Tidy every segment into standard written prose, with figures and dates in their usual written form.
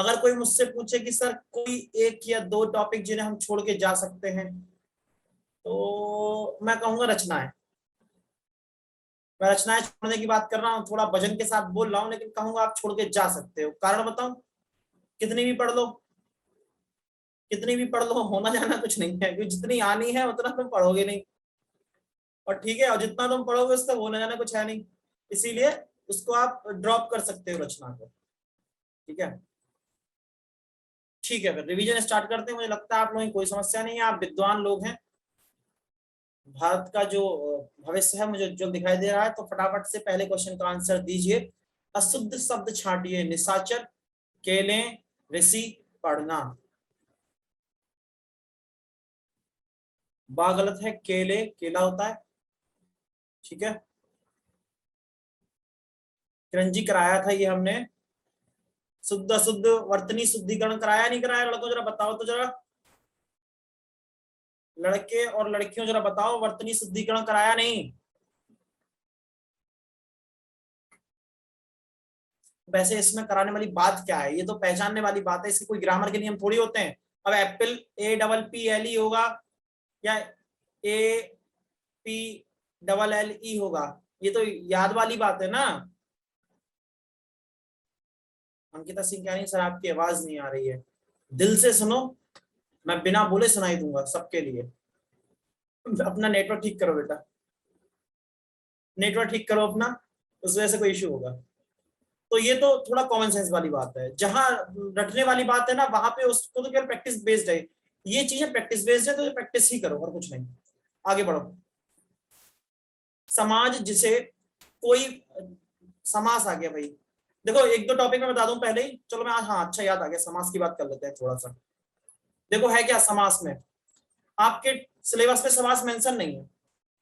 अगर कोई मुझसे पूछे कि सर कोई एक या दो टॉपिक जिन्हें हम छोड़ के जा सकते हैं, तो मैं कहूंगा रचनाएं। मैं रचनाएं छोड़ने की बात कर रहा हूँ, थोड़ा वजन के साथ बोल रहा हूँ, लेकिन कहूंगा आप छोड़ के जा सकते हो। कारण बताऊं? कितनी भी पढ़ लो, कितनी भी पढ़ लो, होना जाना कुछ नहीं है, क्योंकि जितनी आनी है उतना तुम पढ़ोगे नहीं। और ठीक है, और जितना तुम पढ़ोगे उसका होना जाना कुछ है नहीं, इसीलिए उसको आप ड्रॉप कर सकते हो, रचना को। ठीक है, ठीक है, फिर रिवीजन स्टार्ट करते हैं। मुझे लगता है आप लोगों की कोई समस्या नहीं है, आप विद्वान लोग हैं। भारत का जो भविष्य है मुझे जो दिखाई दे रहा है, तो फटाफट से पहले क्वेश्चन का आंसर दीजिए। अशुद्ध शब्द छांटिए, निशाचर, केले, ऋषि, पढ़ना। बा गलत है, केले केला होता है। ठीक है, क्रंजी कराया था ये हमने। शुद्ध अशुद्ध वर्तनी शुद्धिकरण कराया नहीं कराया? लड़कों जरा बताओ तो जरा, लड़के और लड़कियों जरा बताओ, वर्तनी शुद्धिकरण कराया नहीं? वैसे इसमें कराने वाली बात क्या है? ये तो पहचानने वाली बात है, इसके कोई ग्रामर के नियम थोड़ी होते हैं। अब एप्पल APPLE होगा या APLLE होगा? ये तो याद वाली बात है ना। अंकिता सिंह कह रही सर आपकी आवाज नहीं आ रही है। दिल से सुनो, मैं बिना बोले सुनाई दूंगा सबके लिए। अपना नेटवर्क ठीक करो बेटा, नेटवर्क ठीक करो अपना, उस वजह से कोई इश्यू होगा। तो ये तो थोड़ा कॉमन सेंस वाली बात है। जहां रटने वाली बात है ना, वहां पे उसको तो केवल प्रैक्टिस बेस्ड है। ये चीजें प्रैक्टिस बेस्ड है, तो प्रैक्टिस ही करो और कुछ नहीं। आगे बढ़ो। समाज जिसे कोई, समास आ गया भाई। देखो एक दो टॉपिक में बता दूं पहले ही, चलो मैं आज, हाँ अच्छा याद आ गया, समास की बात कर लेते हैं थोड़ा सा। देखो है क्या समास में, आपके सिलेबस में समास मेंशन नहीं है।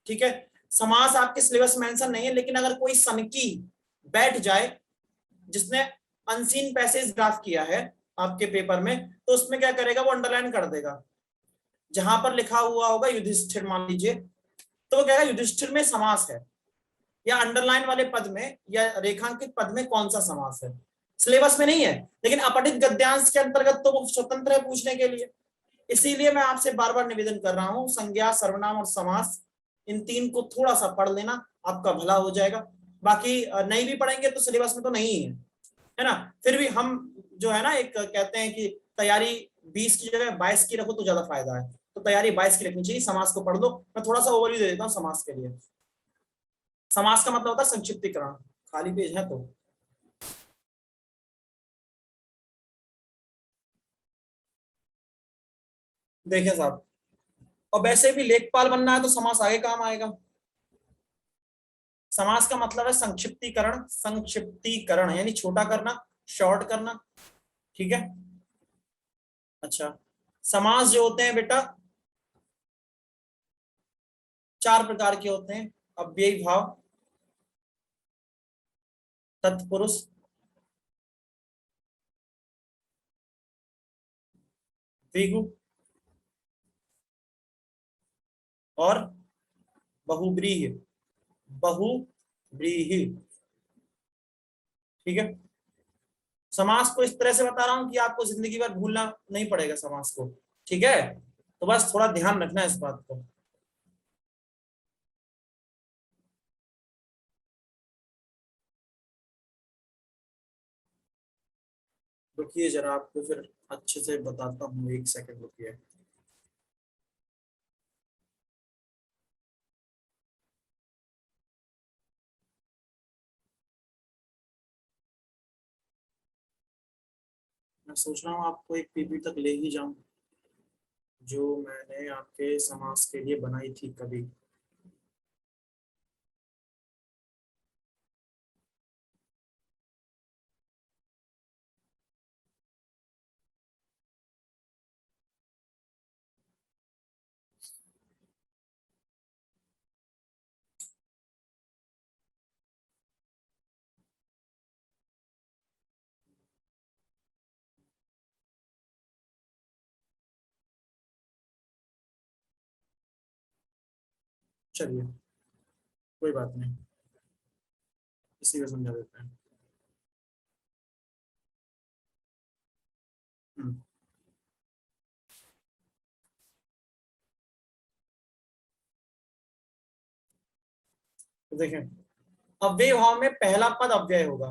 ठीक है, समास आपके सिलेबस में मेंशन नहीं है, लेकिन अगर कोई सनकी बैठ जाए जिसने अनसीन पैसेज ड्राफ्ट किया है आपके पेपर में, तो उसमें क्या करेगा, वो अंडरलाइन कर देगा। जहां पर लिखा हुआ होगा युधिष्ठिर मान लीजिए, तो वो कहेगा युधिष्ठिर में समास है, या अंडरलाइन वाले पद में या रेखांकित पद में कौन सा समास है। सिलेबस में नहीं है, लेकिन अपठित गद्यांश के अंतर्गत तो वो स्वतंत्र है पूछने के लिए। इसीलिए मैं आपसे बार बार निवेदन कर रहा हूं, संज्ञा, सर्वनाम और समास, इन तीन को थोड़ा सा पढ़ लेना, आपका भला हो जाएगा। बाकी नहीं भी पढ़ेंगे तो सिलेबस में तो नहीं है ना। फिर भी हम जो है ना, एक कहते हैं कि तैयारी 20 की जगह 22 की रखो तो ज्यादा फायदा है, तो तैयारी 22 की रखनी चाहिए। समास को पढ़ लो, मैं थोड़ा सा ओवरव्यू दे देता हूँ समास के लिए। समास का मतलब होता है संक्षिप्तीकरण। खाली पेज है तो देखिए साहब, और वैसे भी लेखपाल बनना है तो समास आगे काम आएगा। समास का मतलब है संक्षिप्तीकरण, संक्षिप्तीकरण यानी छोटा करना, शॉर्ट करना। ठीक है, अच्छा, समास जो होते हैं बेटा, चार प्रकार के होते हैं। अव्ययी भाव, तत्पुरुष, द्विगु और बहुब्रीहि। बहुब्रीहि। ठीक है, समास को इस तरह से बता रहा हूं कि आपको जिंदगी भर भूलना नहीं पड़ेगा समास को। ठीक है, तो बस थोड़ा ध्यान रखना है इस बात को। रुकिए जरा, आपको फिर अच्छे से बताता हूँ, एक सेकंड रुकिए। मैं सोच रहा हूँ आपको एक पीपी तक ले ही जाऊं, जो मैंने आपके समाज के लिए बनाई थी कभी। चलिए, कोई बात नहीं, इसी में समझा देते हैं। तो देखें, अव्यय भाव में पहला पद अव्यय होगा,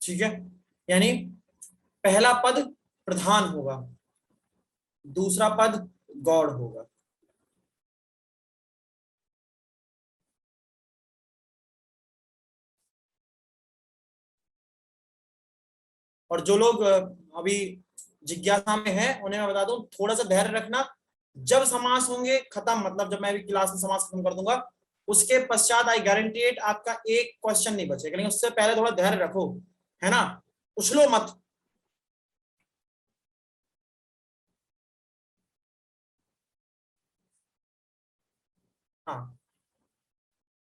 ठीक है, यानी पहला पद प्रधान होगा, दूसरा पद गौड़ होगा। और जो लोग अभी जिज्ञासा में है उन्हें मैं बता दूं, थोड़ा सा धैर्य रखना, जब समास होंगे खत्म, मतलब जब मैं अभी क्लास में समास खत्म कर दूंगा उसके पश्चात आई गारंटी इट आपका एक क्वेश्चन नहीं बचेगा, लेकिन उससे पहले थोड़ा धैर्य रखो, है ना, उछलो मत। हाँ,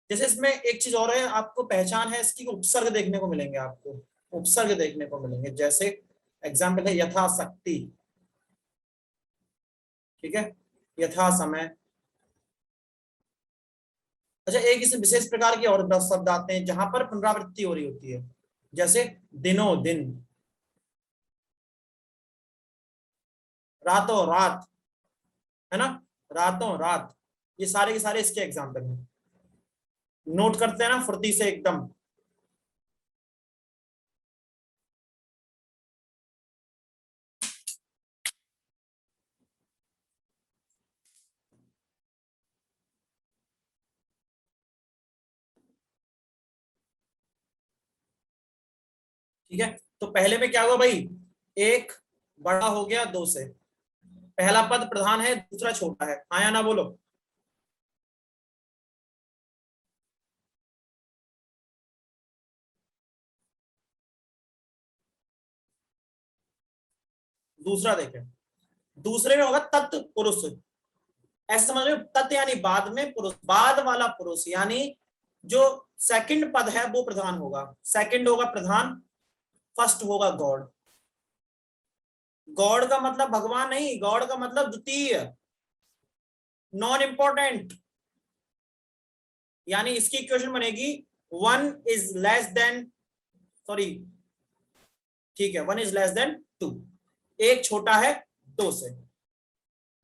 जैसे इसमें एक चीज और है, आपको पहचान है इसकी, उपसर्ग देखने को मिलेंगे, आपको उपसर्ग देखने को मिलेंगे, जैसे एग्जाम्पल है यथाशक्ति, ठीक है, यथा समय। अच्छा, एक इस विशेष प्रकार की और 10 शब्द आते हैं जहां पर पुनरावृत्ति हो रही होती है, जैसे दिनों दिन, रातों रात, है ना, रातों रात, ये सारे के सारे इसके एग्जाम्पल हैं। नोट करते हैं ना फुर्ती से एकदम। ठीक है, तो पहले में क्या हुआ भाई, एक बड़ा हो गया दो से, पहला पद प्रधान है दूसरा छोटा है, आया ना, बोलो। दूसरा देखें, दूसरे में होगा तत् पुरुष, ऐसे समझ लो, तत् यानी बाद में, पुरुष बाद वाला पुरुष, यानी जो सेकंड पद है वो प्रधान होगा, सेकंड होगा प्रधान, फर्स्ट होगा गॉड। गॉड का मतलब भगवान नहीं, गॉड का मतलब द्वितीय, नॉन इंपॉर्टेंट, यानी इसकी इक्वेशन बनेगी one is less than, sorry, ठीक है, one is less than two, एक छोटा है दो से,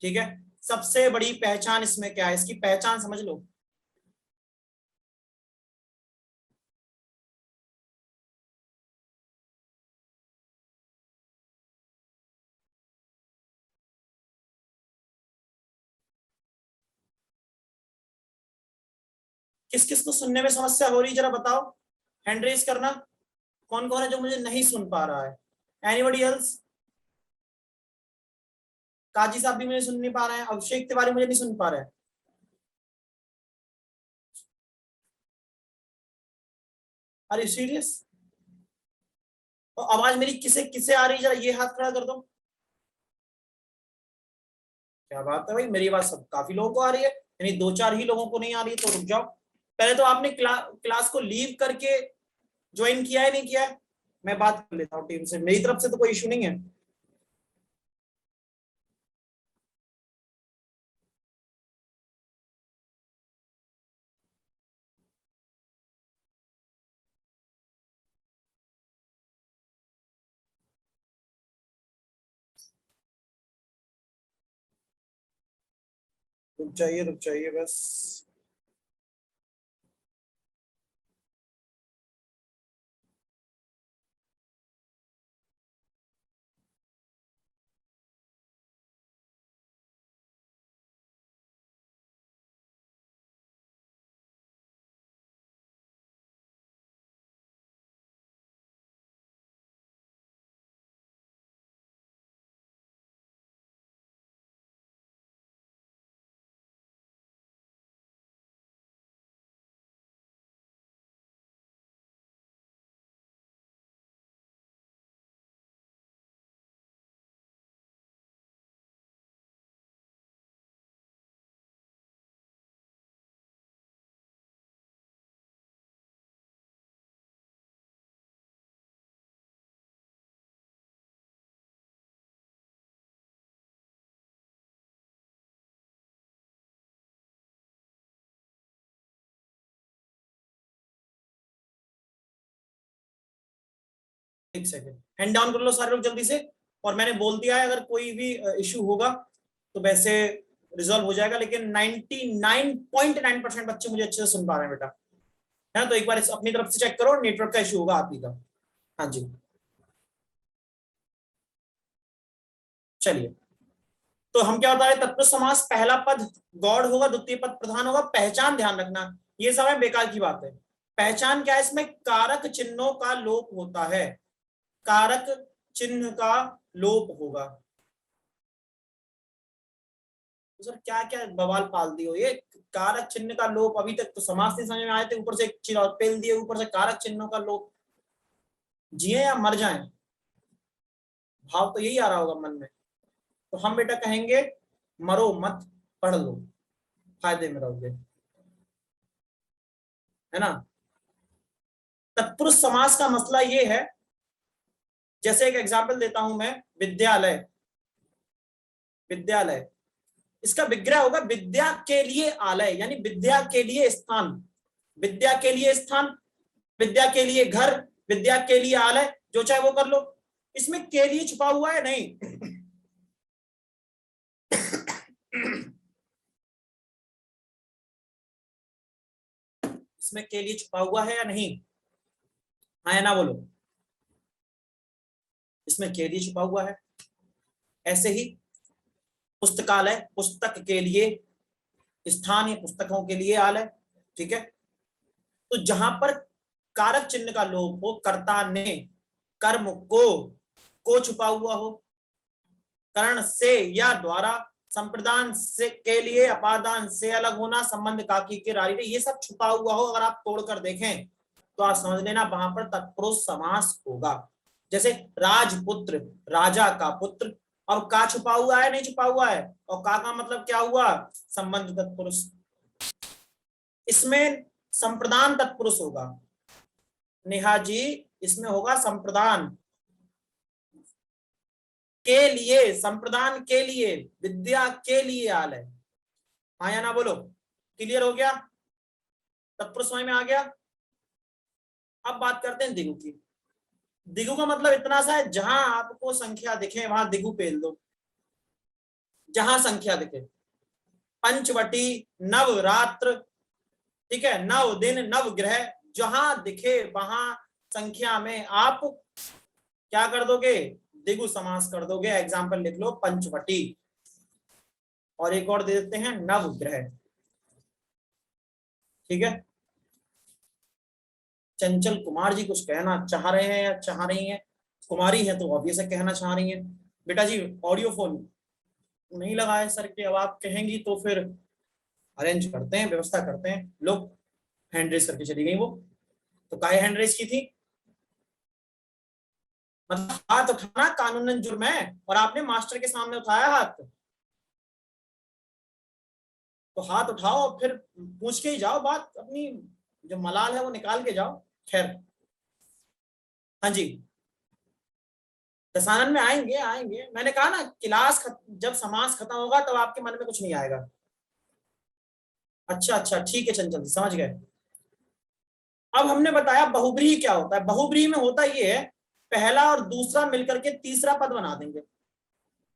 ठीक है। सबसे बड़ी पहचान इसमें क्या है, इसकी पहचान समझ लो। किस किस को सुनने में समस्या हो रही है जरा बताओ, हैंड रेज करना, कौन कौन है जो मुझे नहीं सुन पा रहा है, एनीबॉडी एल्स। काजी साहब भी मुझे सुन नहीं पा रहे हैं, अभिषेक तिवारी मुझे नहीं सुन पा रहे हैं। अरे सीरियस, और आवाज मेरी किसे किसे आ रही है, जरा ये हाथ खड़ा कर दो। क्या बात है भाई, मेरी आवाज सब काफी लोगों को आ रही है, यानी दो चार ही लोगों को नहीं आ रही है, तो रुक जाओ। पहले तो आपने क्लास को लीव करके ज्वाइन किया है नहीं किया है, मैं बात कर लेता हूँ टीम से, मेरी तरफ से तो कोई इशू नहीं है। रुक जाइए बस। एक सेकंड, हैंड डाउन कर लो सारे लोग जल्दी से, और मैंने बोल दिया है अगर कोई भी इशू होगा तो वैसे रिजॉल्व हो जाएगा, लेकिन 99.9% बच्चे मुझे अच्छे से सुन पा रहे हैं बेटा, है ना? तो एक बार अपनी तरफ से चेक करो, नेटवर्क का इशू होगा आप ही का। हाँ जी, चलिए, तो हम क्या बता रहे, तत्पुरुष समास पहला पद गौड़ होगा, द्वितीय पद प्रधान होगा। पहचान ध्यान रखना, ये सब है बेकार की बात है। पहचान क्या है, इसमें कारक चिन्हों का लोप होता है, कारक चिन्ह का लोप होगा। तो सर क्या क्या बवाल पाल दियो, ये कारक चिन्ह का लोप, अभी तक तो समास नहीं समझ में आए थे, ऊपर से एक चीज और पेल दिए, ऊपर से कारक चिन्हों का लोप। जिए या मर जाएं, भाव तो यही आ रहा होगा मन में। तो हम बेटा कहेंगे मरो मत, पढ़ लो, फायदे में रहोगे, है ना? तत्पुरुष समास का मसला ये है, जैसे एक एग्जाम्पल देता हूं मैं, विद्यालय, विद्यालय, इसका विग्रह होगा विद्या के लिए आलय, यानी विद्या के लिए स्थान, विद्या के लिए स्थान, विद्या के लिए घर, विद्या के लिए आलय, जो चाहे वो कर लो। इसमें के लिए छुपा हुआ है नहीं? इसमें के लिए छुपा हुआ है या नहीं? हाँ या ना बोलो, इसमें के लिए छुपा हुआ है। ऐसे ही पुस्तकालय, पुस्तक के लिए स्थान या पुस्तकों के लिए आलय, ठीक है? तो जहां पर कारक चिन्ह का लोप हो, कर्ता ने, कर्म को छुपा हुआ हो, करण से या द्वारा, संप्रदान से के लिए, अपादान से अलग होना, संबंध काकी के रारी, ये सब छुपा हुआ हो, अगर आप तोड़कर देखें तो आप समझ लेना वहां पर तत्पुरुष समास होगा। जैसे राजपुत्र, राजा का पुत्र, और का छुपा हुआ है नहीं छुपा हुआ है, और का मतलब क्या हुआ, संबंध तत्पुरुष। इसमें संप्रदान तत्पुरुष होगा, नेहा जी, इसमें होगा संप्रदान के लिए, संप्रदान के लिए, विद्या के लिए आलय। हाँ या ना बोलो, क्लियर हो गया? तत्पुरुष समझ में आ गया? अब बात करते हैं दिगु की। दिगु का मतलब इतना सा है, जहां आपको संख्या दिखे वहां दिगु पेल दो, जहां संख्या दिखे, पंचवटी, नवरात्र, ठीक है, नव दिन, नव ग्रह, जहां दिखे वहां संख्या में आप क्या कर दोगे, दिगु समास कर दोगे। एग्जाम्पल लिख लो, पंचवटी, और एक और दे देते हैं, नवग्रह, ठीक है? चंचल कुमार जी कुछ कहना चाह रहे हैं या चाह रही हैं? कुमारी है तो ऑब्वियस है कहना चाह रही हैं। बेटा जी ऑडियो फोन नहीं लगाए सर के, अब आप कहेंगी तो फिर अरेंज करते हैं, व्यवस्था करते हैं। लोग हैंड रेस करके चली गई वो, तो काहे हैंड रेस की थी? मतलब हाथ उठाना कानूनन जुर्म है, और आपने मास्टर के सामने उठाया हाथ, तो हाथ उठाओ फिर पूछ के ही जाओ, बात अपनी जो मलाल है वो निकाल के जाओ। खैर, हाँ जी, दसानन में आएंगे आएंगे, मैंने कहा ना क्लास जब समास खत्म होगा तब तो आपके मन में कुछ नहीं आएगा। अच्छा अच्छा, ठीक है चंचल, समझ गए। अब हमने बताया बहुब्रीहि क्या होता है। बहुब्रीहि में होता ये है, पहला और दूसरा मिलकर के तीसरा पद बना देंगे,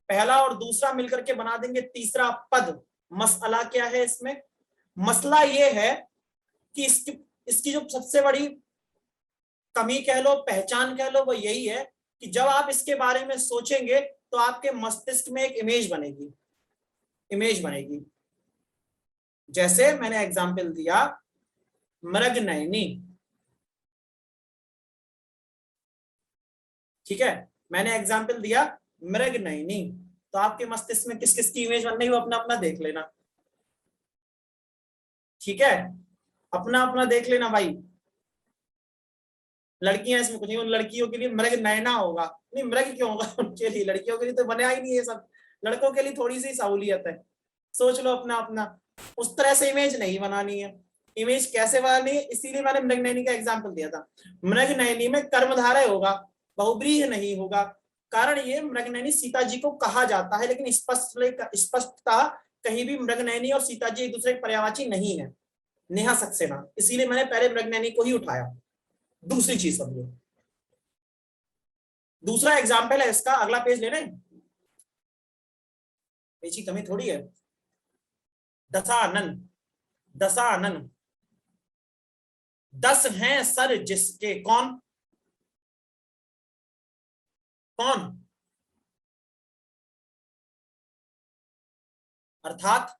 पहला और दूसरा मिलकर के बना देंगे तीसरा पद। मसला क्या है इसमें? मसला ये है कि इसकी जो सबसे बड़ी कमी कह लो, पहचान कह लो, वो यही है कि जब आप इसके बारे में सोचेंगे तो आपके मस्तिष्क में एक इमेज बनेगी, इमेज बनेगी। जैसे मैंने एग्जाम्पल दिया मृगनयनी, ठीक है, मैंने एग्जाम्पल दिया मृगनयनी, तो आपके मस्तिष्क में किस किस की इमेज बनने वो अपना अपना देख लेना, ठीक है? अपना अपना देख लेना भाई। लड़कियां इसमें कुछ नहीं, उन लड़कियों के लिए मृग नयना होगा, नहीं मृग क्यों होगा उनके लिए, लड़कियों के लिए तो बना ही नहीं है सब, लड़कों के लिए थोड़ी सी सहूलियत है। सोच लो अपना अपना, उस तरह से इमेज नहीं बनानी है। इमेज कैसे बनानी है, इसीलिए मैंने मृग नयनी का एग्जाम्पल दिया था। मृग नयनी में कर्मधारय होगा, बहुब्रीहि नहीं होगा। कारण ये मृग नयनी सीता जी को कहा जाता है, लेकिन स्पष्टता कहीं भी मृग नयनी और सीता जी एक दूसरे के पर्यायवाची नहीं है, नेहा सक्सेना, इसीलिए मैंने पहले मृग नयनी को ही उठाया। दूसरी चीज समझो, दूसरा एग्जाम्पल है इसका, अगला पेज ले रहे हैं, पेज की कमी थोड़ी है। दशानन, दशानन, 10 हैं सर जिसके, कौन कौन, अर्थात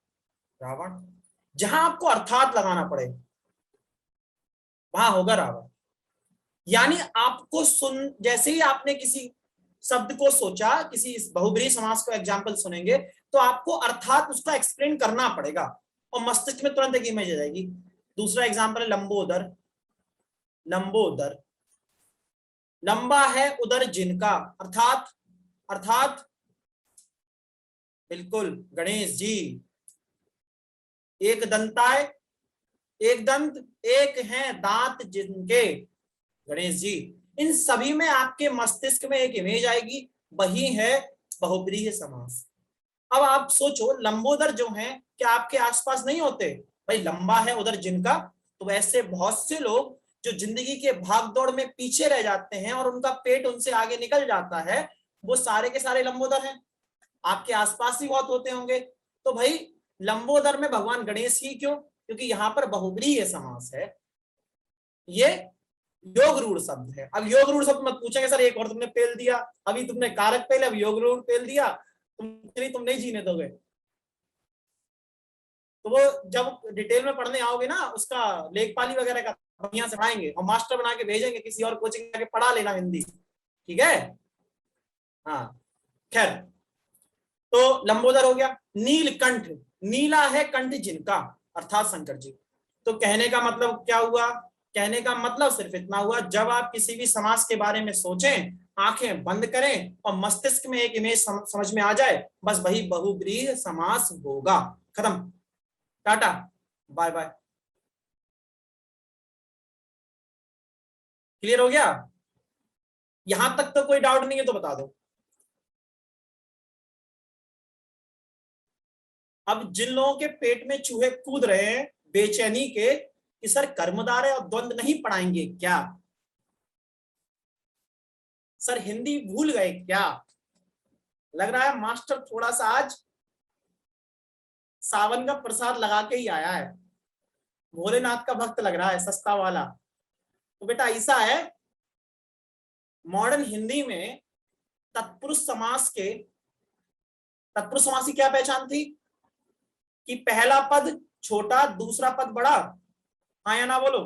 रावण। जहां आपको अर्थात लगाना पड़े वहां होगा रावण। यानी आपको सुन, जैसे ही आपने किसी शब्द को सोचा, किसी बहुब्रीहि समास को एग्जाम्पल सुनेंगे तो आपको अर्थात उसका एक्सप्लेन करना पड़ेगा और मस्तिष्क में तुरंत एक इमेज आ जाएगी। दूसरा एग्जाम्पल है लंबोदर, लंबोदर, लंबा है उदर जिनका, अर्थात, अर्थात बिल्कुल गणेश जी। एक दंताय, एक दंत, एक है दांत जिनके, गणेश जी। इन सभी में आपके मस्तिष्क में एक इमेज आएगी, वही है बहुब्रीहि समास। अब आप सोचो लंबोदर जो है क्या आपके आसपास नहीं होते, भाई लंबा है उधर जिनका, तो वैसे बहुत से लोग जो जिंदगी के भागदौड़ में पीछे रह जाते हैं और उनका पेट उनसे आगे निकल जाता है, वो सारे के सारे लंबोदर हैं, आपके आसपास ही बहुत होते होंगे। तो भाई लंबोदर में भगवान गणेश ही क्यों, क्योंकि यहाँ पर बहुब्रीहि समास है, ये योग रूढ़ शब्द है। अब योग रूढ़ शब्द मत पूछेंगे सर एक और तुमने पेल दिया, अभी तुमने कारक पेल, अब योग रूढ़ पेल दिया, तुम नहीं जीने दोगे। तो वो जब डिटेल में पढ़ने आओगे ना, उसका लेखपाली वगैरह का बढ़िया से पढ़ाएंगे और मास्टर बना के भेजेंगे, किसी और कोचिंग जाके पढ़ा लेना हिंदी, ठीक है। हाँ खैर, तो लंबोदर हो गया। नीलकंठ, नीला है कंठ जिनका, अर्थात शंकर जी। तो कहने का मतलब क्या हुआ, कहने का मतलब सिर्फ इतना हुआ, जब आप किसी भी समास के बारे में सोचें, आंखें बंद करें और मस्तिष्क में एक इमेज समझ में आ जाए, बस वही बहुब्रीहि समास होगा। खत्म, टाटा बाय बाय। क्लियर हो गया? यहां तक तो कोई डाउट नहीं है तो बता दो। अब जिन लोगों के पेट में चूहे कूद रहे हैं बेचैनी के कि सर कर्मधारय और द्वंद्व नहीं पढ़ाएंगे क्या, सर हिंदी भूल गए क्या, लग रहा है मास्टर थोड़ा सा आज सावन का प्रसाद लगा के ही आया है, भोलेनाथ का भक्त लग रहा है सस्ता वाला। तो बेटा ऐसा है, मॉडर्न हिंदी में तत्पुरुष समास के, तत्पुरुष समास की क्या पहचान थी कि पहला पद छोटा दूसरा पद बड़ा, हाँ या ना बोलो,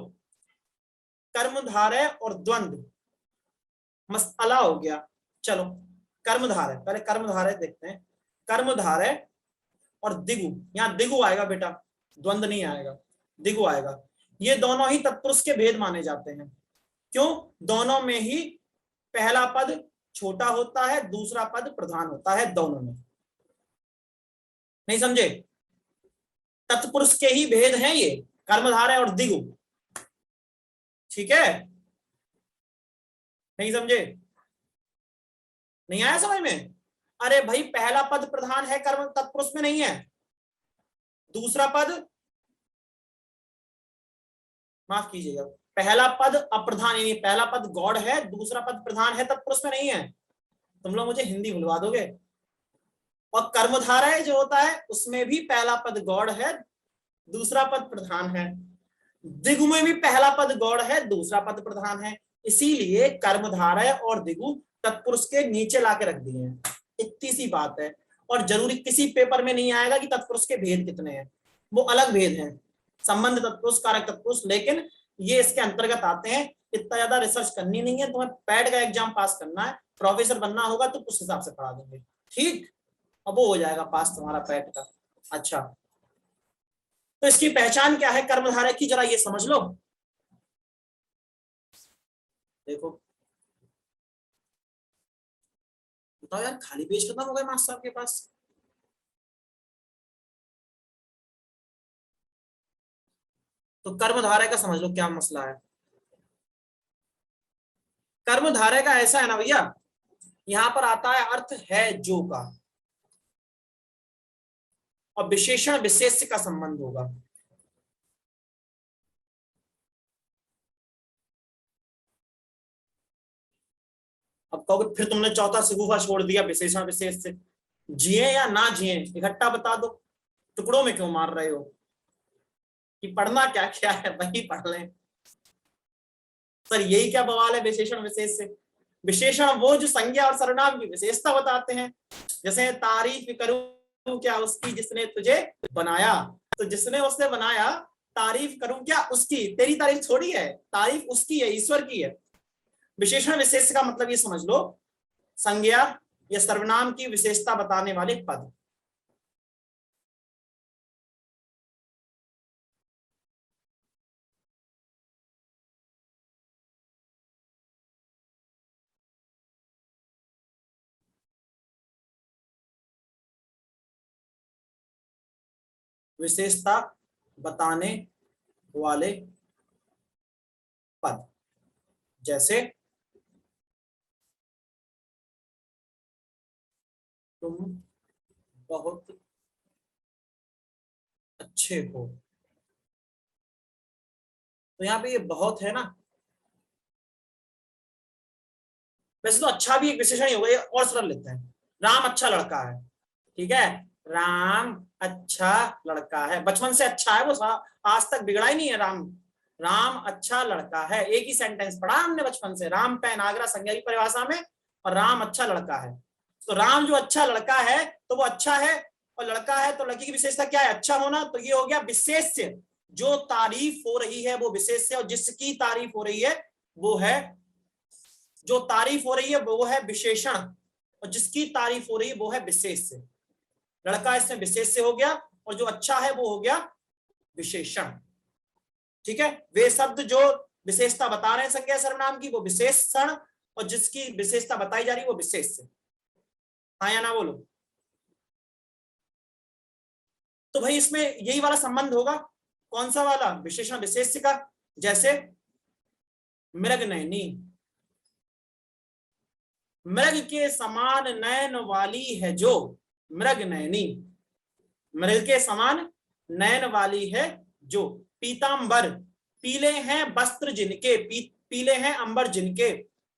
कर्मधारय और द्वंद्व, मसला हो गया। चलो कर्मधारय, पहले कर्मधारय देखते हैं, कर्मधारय और दिगु, यहां दिगु आएगा बेटा, द्वंद्व नहीं आएगा, दिगु आएगा। ये दोनों ही तत्पुरुष के भेद माने जाते हैं, क्यों, दोनों में ही पहला पद छोटा होता है, दूसरा पद प्रधान होता है, दोनों में। नहीं समझे, तत्पुरुष के ही भेद हैं ये, कर्मधारय और दिगु, ठीक है। नहीं समझे, नहीं आया समझ में? अरे भाई पहला पद प्रधान है, कर्म तत्पुरुष में नहीं है, दूसरा पद, माफ कीजिएगा, पहला पद अप्रधान, यानी पहला पद गॉड है, दूसरा पद प्रधान है, तत्पुरुष में नहीं है। तुम लोग मुझे हिंदी भुलवा दोगे। और कर्मधारय जो होता है उसमें भी पहला पद गॉड है, दूसरा पद प्रधान है, दिगु में भी पहला पद गौड़ है, दूसरा पद प्रधान है, इसीलिए कर्मधारय और दिगु तत्पुरुष के नीचे लाके रख दिए हैं, इतनी सी बात है। और जरूरी किसी पेपर में नहीं आएगा कि तत्पुरुष के भेद कितने हैं, वो अलग भेद हैं, संबंध तत्पुरुष, कारक तत्पुरुष, लेकिन ये इसके अंतर्गत आते हैं। इतना ज्यादा रिसर्च करनी नहीं है, तुम्हें पैड का एग्जाम पास करना है, प्रोफेसर बनना होगा तो उस हिसाब से पढ़ा देंगे, ठीक। अब वो हो जाएगा पास तुम्हारा पैड का। अच्छा, तो इसकी पहचान क्या है कर्मधारय की, जरा ये समझ लो। देखो बताओ यार, खाली पेज खत्म हो गए मास्टर साहब के पास। तो कर्मधारय का समझ लो क्या मसला है। कर्मधारय का ऐसा है ना भैया, यहां पर आता है अर्थ है जो का, और विशेषण विशेष का संबंध होगा। अब कहोगे फिर तुमने चौथा सिगुफा छोड़ दिया विशेषण विशेष से, जिए या ना जिए इकट्ठा बता दो, टुकड़ों में क्यों मार रहे हो कि पढ़ना क्या क्या है, वही पढ़ लें। सर यही क्या बवाल है विशेषण विशेष से? विशेषण वो जो संज्ञा और सर्वनाम की विशेषता बताते हैं। जैसे तारीफ करूं क्या उसकी जिसने तुझे बनाया, तो जिसने उसने बनाया, तारीफ करूं क्या उसकी, तेरी तारीफ थोड़ी है, तारीफ उसकी है, ईश्वर की है। विशेषण विशेष का मतलब ये समझ लो, संज्ञा या सर्वनाम की विशेषता बताने वाले पद। विशेषता बताने वाले पद, जैसे तुम बहुत अच्छे हो। तो यहाँ पे ये बहुत है ना, वैसे तो अच्छा भी एक विशेषण ही होगा, ये और सरल लेते हैं। राम अच्छा लड़का है, ठीक है, राम अच्छा लड़का है, बचपन से अच्छा है वो, आज तक बिगड़ा ही नहीं है राम। राम अच्छा लड़का है, एक ही सेंटेंस पढ़ा हमने बचपन से, राम पैन आगरा संज्ञा की परिभाषा में, और राम अच्छा लड़का है। तो राम जो अच्छा लड़का है तो वो अच्छा है, और लड़का है तो लड़की की विशेषता क्या है, अच्छा होना। तो ये हो गया विशेष्य, जो तारीफ हो रही है वो विशेष्य, और जिसकी तारीफ हो रही है वो है, जो तारीफ हो रही है वो है विशेषण, और जिसकी तारीफ हो रही है वो है विशेष्य। लड़का इसमें विशेष्य हो गया, और जो अच्छा है वो हो गया विशेषण। ठीक है, वे शब्द जो विशेषता बता रहे हैं संज्ञा सर्वनाम की वो विशेषण, और जिसकी विशेषता बताई जा रही है वो विशेष्य। हाँ या ना बोलो। तो भाई इसमें यही वाला संबंध होगा, कौन सा वाला, विशेषण विशेष्य का। जैसे मृग नयनी, मृग के समान नयन वाली है जो, मृग नयनी, मृग के समान नयन वाली है जो। पीतांबर, पीले हैं वस्त्र जिनके, पीले हैं अंबर जिनके,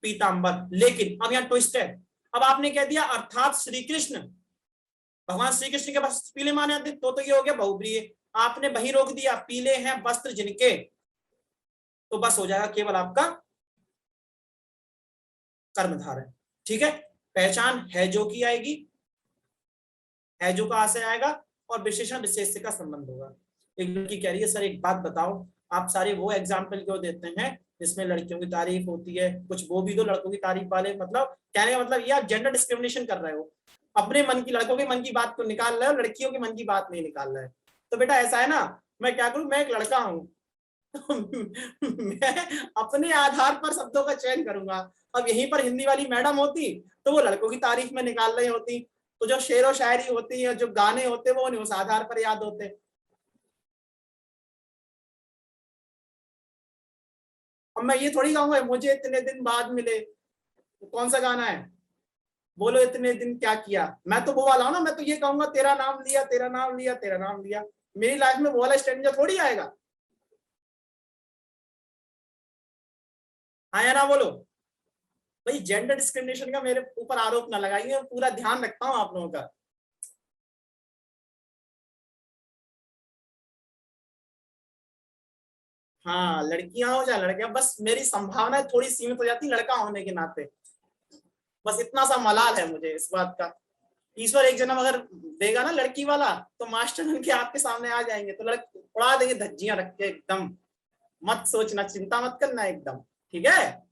पीतांबर। लेकिन अब यहाँ ट्विस्ट है, अब आपने कह दिया अर्थात श्री कृष्ण, भगवान श्री कृष्ण के वस्त्र पीले माने जाते, तो ये हो गया बहुप्रिय। आपने वही रोक दिया, पीले हैं वस्त्र जिनके, तो बस हो जाएगा केवल आपका कर्मधारय। ठीक है, पहचान है जो की आएगी, है जो कहां से आएगा, और विशेषण विशेष्य का संबंध होगा। एक लड़की कह रही है सर एक बात बताओ, आप सारे वो एग्जाम्पल क्यों देते हैं जिसमें लड़कियों की तारीफ होती है, कुछ वो भी दो लड़कों की तारीफ वाले। मतलब कहने का मतलब ये आप जेंडर डिस्क्रिमिनेशन कर रहे हो, अपने मन की, लड़कों के मन की बात को निकाल रहे हो, लड़कियों के मन की बात नहीं निकाल रहे। तो बेटा ऐसा है ना, मैं क्या करूं, मैं एक लड़का हूं मैं अपने आधार पर शब्दों का चयन करूंगा। अब यहीं पर हिंदी वाली मैडम होती तो वो लड़कों की तारीफ में निकाल रही होती, तो जो शेर व शायरी होती है, जो गाने होते वो नहीं उस आधार पर याद होते। अब मैं ये थोड़ी कहूंगा मुझे इतने दिन बाद मिले, तो कौन सा गाना है, बोलो इतने दिन क्या किया, मैं तो वो वाला हूं ना, मैं तो ये कहूंगा तेरा नाम लिया, तेरा नाम लिया, तेरा नाम लिया। मेरी लाइफ में वो वाला स्ट्रेंजर थोड़ी आएगा। हाँ या ना बोलो। भाई जेंडर डिस्क्रिमिनेशन का मेरे ऊपर आरोप ना लगाइए, पूरा ध्यान रखता हूँ आप लोगों का। हाँ लड़कियां हो या लड़कियां, बस मेरी संभावना थोड़ी सीमित हो जाती लड़का होने के नाते, बस इतना सा मलाल है मुझे इस बात का। ईश्वर एक जन्म अगर देगा ना लड़की वाला, तो मास्टर बन के आपके सामने आ जाएंगे, तो लड़के उड़ा देंगे धज्जियां रख के एकदम। मत सोचना, चिंता मत करना एकदम, ठीक है।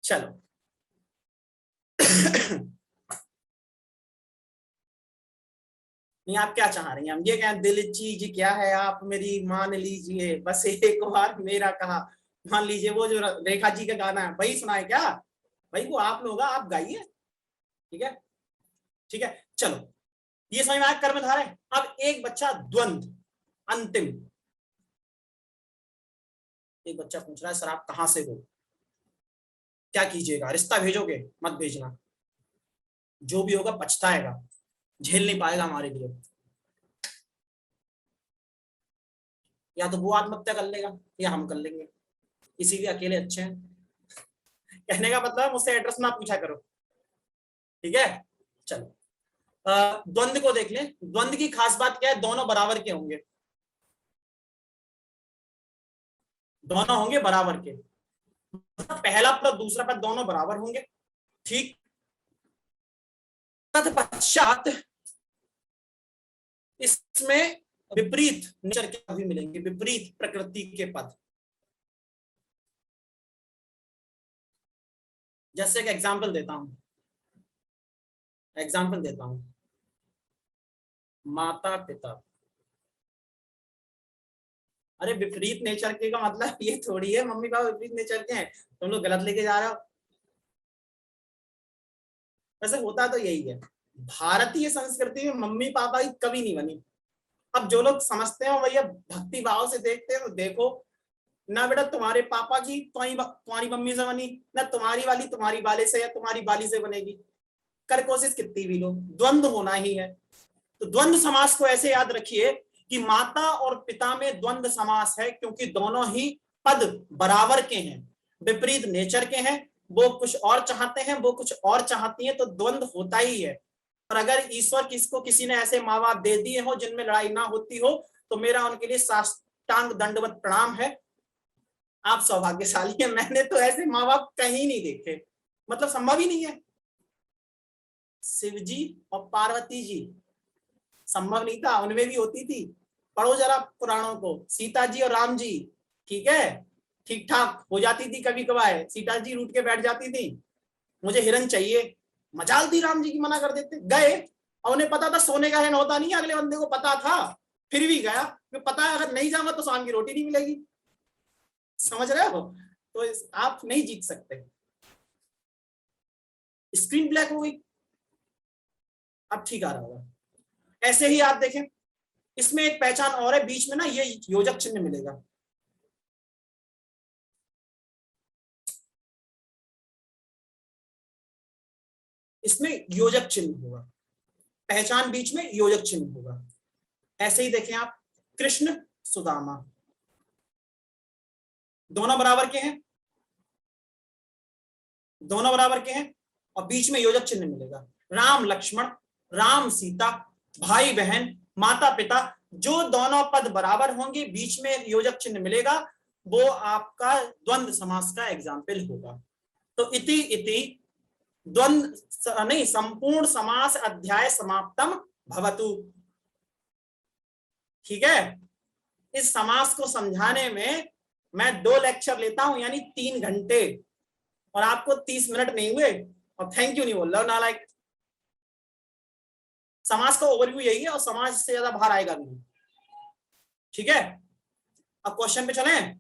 चलो नहीं आप क्या चाह रही हैं, हम ये कहें दिल चीज क्या है आप मेरी मान लीजिए, बस एक बार मेरा कहा मान लीजिए, वो जो रेखा जी का गाना है वही सुनाए क्या, भाई वो आप लोग आप गाइए। ठीक है, ठीक है चलो, ये समझ में आया कर्मधारय। अब एक बच्चा द्वंद्व अंतिम, एक बच्चा पूछ रहा है सर आप कहां से हो, क्या कीजिएगा, रिश्ता भेजोगे, मत भेजना, जो भी होगा पछताएगा, झेल नहीं पाएगा हमारे लिए, या तो वो आत्महत्या कर लेगा या हम कर लेंगे, इसीलिए अकेले अच्छे हैं। कहने का मतलब मुझसे एड्रेस ना पूछा करो, ठीक है। चलो द्वंद्व को देख लें। द्वंद्व की खास बात क्या है, दोनों बराबर के होंगे, दोनों होंगे बराबर के, पहला पद दूसरा पद दोनों बराबर होंगे, ठीक। तत्पश्चात इसमें विपरीत नेचर के पद भी मिलेंगे, विपरीत प्रकृति के पद। जैसे एक एग्जाम्पल देता हूं, माता पिता। अरे विपरीत नेचर के का मतलब ये थोड़ी है मम्मी पापा विपरीत नेचर के हैं, तुम लोग गलत लेके जा रहे हो। वैसे होता तो यही है, भारतीय संस्कृति में मम्मी पापा की कभी नहीं बनी। अब जो लोग समझते हो भैया भक्ति भाव से देखते हैं तो देखो ना बेटा, तुम्हारे पापा की तुम्हारी मम्मी से बनी ना, तुम्हारी वाली तुम्हारी बाले से या तुम्हारी बाली से बनेगी, कर कोशिश कितनी भी लो, द्वंद्व होना ही है। तो द्वंद्व समास को ऐसे याद रखिए कि माता और पिता में द्वंद्व समास है, क्योंकि दोनों ही पद बराबर के हैं, विपरीत नेचर के हैं, वो कुछ और चाहते हैं, वो कुछ और चाहती है, तो द्वंद्व होता ही है। और अगर ईश्वर किसको किसी ने ऐसे माँ बाप दे दिए हो जिनमें लड़ाई ना होती हो, तो मेरा उनके लिए साष्टांग दंडवत प्रणाम है, आप सौभाग्यशाली हैं। मैंने तो ऐसे माँ बाप कहीं नहीं देखे, मतलब संभव ही नहीं है। शिव जी और पार्वती जी संभव नहीं था, उनमें भी होती थी, पढ़ो जरा पुराणों को, सीता जी और राम जी, ठीक है, ठीक ठाक हो जाती थी, कभी कभार सीता जी रूठ के बैठ जाती थी, मुझे हिरन चाहिए, मजाल थी, राम जी की मना कर देते, गए, और उन्हें पता था सोने का हिरन होता नहीं, अगले बंदे को पता था, फिर भी गया, क्योंकि पता है अगर नहीं जाऊंगा तो शाम की रोटी नहीं मिलेगी। समझ रहे हो? तो आप नहीं जीत सकते। स्क्रीन ब्लैक हो गई, अब ठीक आ रहा होगा। ऐसे ही आप देखें, इसमें एक पहचान और है, बीच में ना ये योजक चिन्ह मिलेगा, इसमें योजक चिन्ह होगा, पहचान बीच में योजक चिन्ह होगा। ऐसे ही देखें आप, कृष्ण सुदामा दोनों बराबर के हैं, दोनों बराबर के हैं, और बीच में योजक चिन्ह मिलेगा। राम लक्ष्मण, राम सीता, भाई बहन, माता पिता, जो दोनों पद बराबर होंगे बीच में योजक चिन्ह मिलेगा, वो आपका द्वंद्व समास का एग्जाम्पल होगा। तो इति इति द्वंद्व नहीं, संपूर्ण समास अध्याय समाप्तम भवतु। ठीक है, इस समास को समझाने में मैं 2 लेक्चर लेता हूं, यानी 3 घंटे, और आपको 30 मिनट नहीं हुए, और थैंक यू नहीं बोल रहा नालायक। समाज का ओवरव्यू यही है, और समाज से ज्यादा बाहर आएगा भी नहीं। ठीक है, अब क्वेश्चन पे चलें।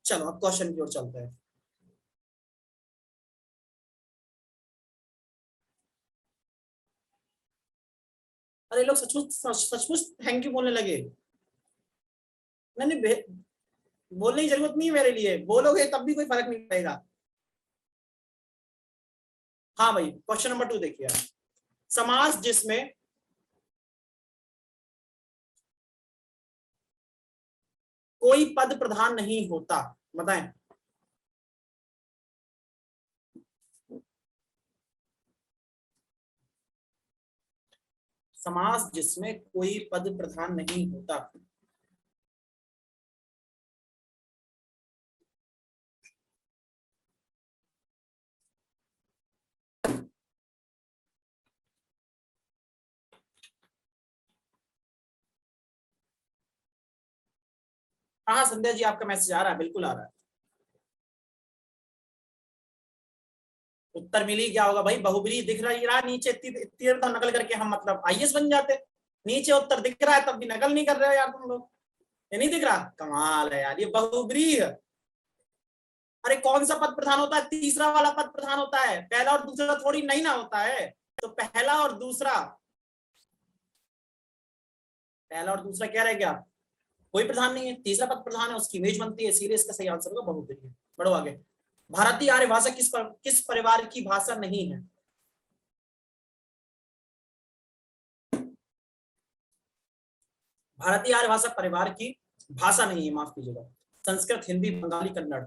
चलो अब क्वेश्चन की ओर चलते हैं। अरे लोग सचमुच सचमुच थैंक यू बोलने लगे। मैंने बोलने की जरूरत नहीं है मेरे लिए, बोलोगे तब भी कोई फर्क नहीं पड़ेगा। हाँ भाई, क्वेश्चन नंबर 2 देखिए, समास जिसमें कोई पद प्रधान नहीं होता, बताएं। समास जिसमें कोई पद प्रधान नहीं होता, हाँ संध्या जी आपका मैसेज आ रहा है, बिल्कुल आ रहा है। उत्तर मिल ही क्या होगा भाई, बहुब्री दिख रहा है नीचे, इतनी तो नकल करके हम मतलब आईएएस बन जाते। नीचे उत्तर दिख रहा है तब भी नकल नहीं कर रहे हो यार तुम लोग, ये नहीं दिख रहा, कमाल है यार, ये बहुब्री है। अरे कौन सा पद प्रधान होता है, तीसरा वाला पद प्रधान होता है, पहला और दूसरा थोड़ी नहीं ना होता है, तो पहला और दूसरा, पहला और दूसरा कह रहे क्या, कोई प्रधान नहीं है, तीसरा पद प्रधान है, उसकी इमेज बनती है, इसीलिए इसका सही आंसर होगा बहुब्री है। बढ़ो आगे। भारतीय आर्य भाषा किस परिवार की भाषा नहीं है? भारतीय आर्य भाषा परिवार की भाषा नहीं है, माफ कीजिएगा, संस्कृत, हिंदी, बंगाली, कन्नड़।